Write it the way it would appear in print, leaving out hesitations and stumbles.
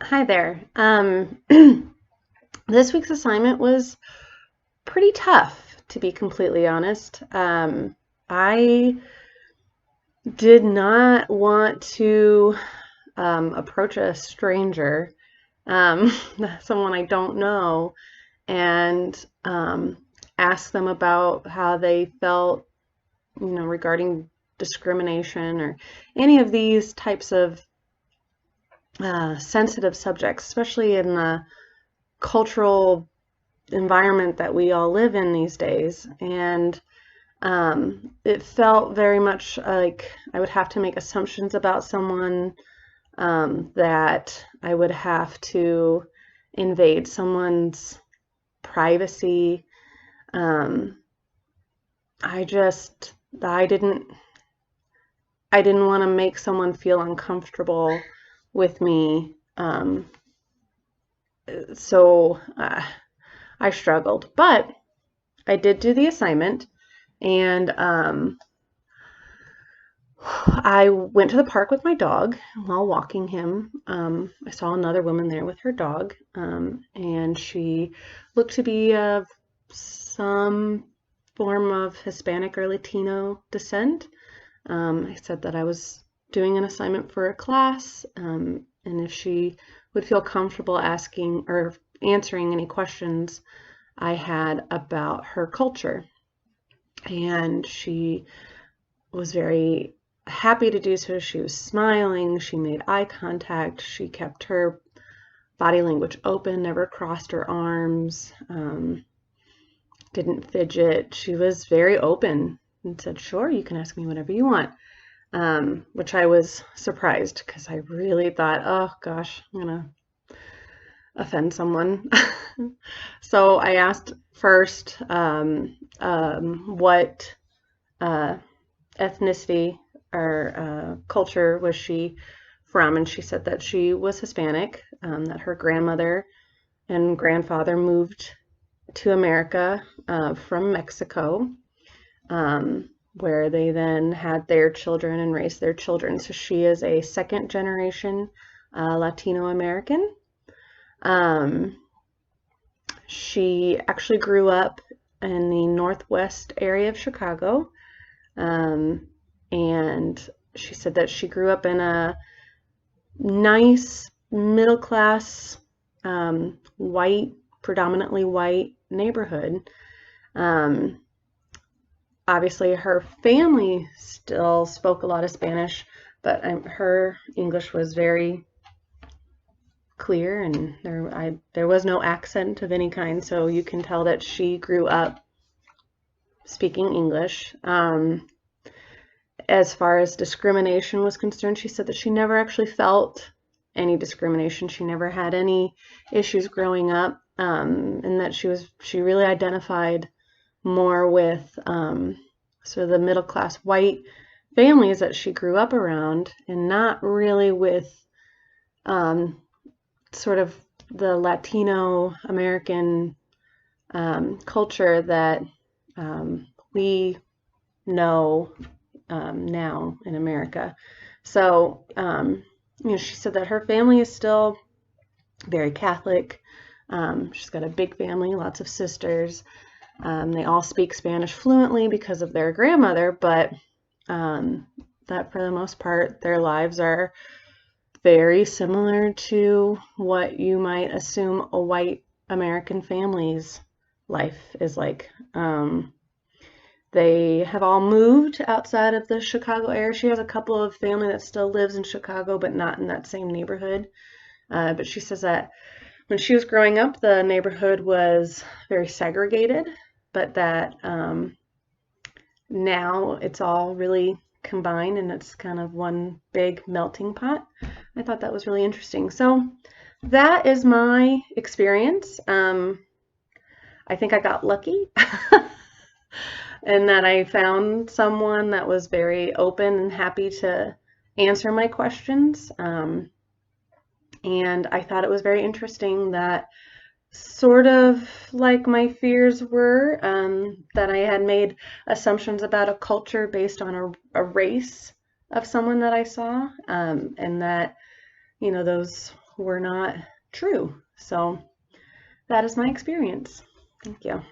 Hi there. This week's assignment was pretty tough, to be completely honest. I did not want to approach a stranger, um, someone I don't know, and ask them about how they felt, regarding discrimination or any of these types of sensitive subjects, especially in the cultural environment that we all live in these days. And it felt very much like I would have to make assumptions about someone, that I would have to invade someone's privacy. Um, I just, I didn't want to make someone feel uncomfortable with me. So I struggled, but I did do the assignment, and I went to the park with my dog. While walking him, I saw another woman there with her dog, and she looked to be of some form of Hispanic or Latino descent. I said that I was doing an assignment for a class, and if she would feel comfortable asking or answering any questions I had about her culture. And she was very happy to do so. She was smiling, she made eye contact, she kept her body language open, never crossed her arms, didn't fidget. She was very open and said, "Sure, you can ask me whatever you want." Which I was surprised because I really thought, oh gosh, I'm gonna offend someone. So I asked first, what uh, ethnicity or culture was she from, and she said that she was Hispanic, that her grandmother and grandfather moved to America from Mexico, where they then had their children and raised their children. So she is a second generation Latino American. Um, she actually grew up in the northwest area of Chicago. Um, and she said that she grew up in a nice middle class, white, predominantly white neighborhood. Um, Obviously, her family still spoke a lot of Spanish, but her English was very clear, and there was no accent of any kind, so you can tell that she grew up speaking English. As far as discrimination was concerned, she said that she never actually felt any discrimination. She never had any issues growing up, and that she really identified more with sort of the middle class white families that she grew up around, and not really with um, sort of the Latino American culture that we know now in America. So, she said that her family is still very Catholic. She's got a big family, lots of sisters. They all speak Spanish fluently because of their grandmother, but that for the most part, their lives are very similar to what you might assume a white American family's life is like. They have all moved outside of the Chicago area. She has a couple of family that still lives in Chicago, but not in that same neighborhood. But she says that when she was growing up, the neighborhood was very segregated, but that now it's all really combined and it's kind of one big melting pot. I thought that was really interesting. So that is my experience. I think I got lucky and that I found someone that was very open and happy to answer my questions. And I thought it was very interesting that, sort of like my fears were, that I had made assumptions about a culture based on a race of someone that I saw, and that, those were not true. So that is my experience. Thank you.